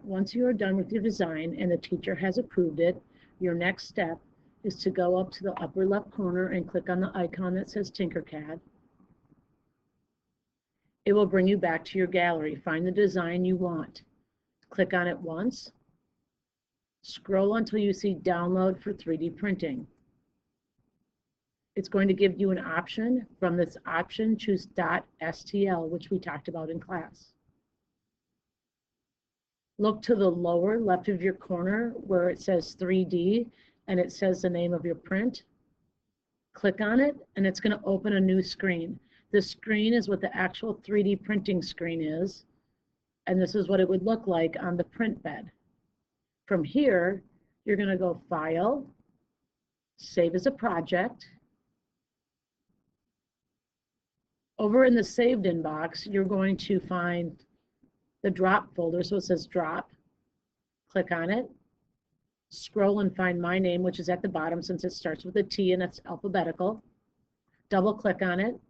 once you are done with your design and the teacher has approved it, your next step is to go up to the upper left corner and click on the icon that says Tinkercad. It will bring you back to your gallery. Find the design you want. Click on it once. Scroll until you see Download for 3D Printing. It's going to give you an option. From this option, choose .stl, which we talked about in class. Look to the lower left of your corner where it says 3D and it says the name of your print. Click on it and it's going to open a new screen. This screen is what the actual 3D printing screen is, and this is what it would look like on the print bed. From here, you're going to go File, Save as a Project. Over in the Saved inbox, you're going to find the Drop folder, so it says Drop. Click on it. Scroll and find my name, which is at the bottom since it starts with a T and it's alphabetical. Double click on it.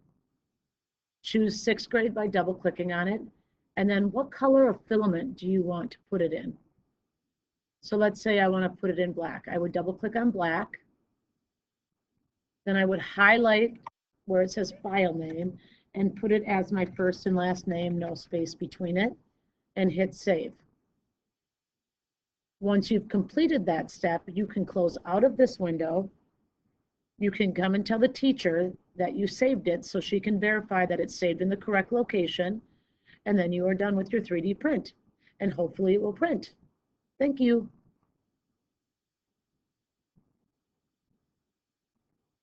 Choose 6th grade by double clicking on it. And then what color of filament do you want to put it in? So let's say I want to put it in black. I would double click on black. Then I would highlight where it says file name and put it as my first and last name, no space between it, and hit save. Once you've completed that step, you can close out of this window. You can come and tell the teacher that you saved it so she can verify that it's saved in the correct location, and then you are done with your 3D print, and hopefully it will print. Thank you.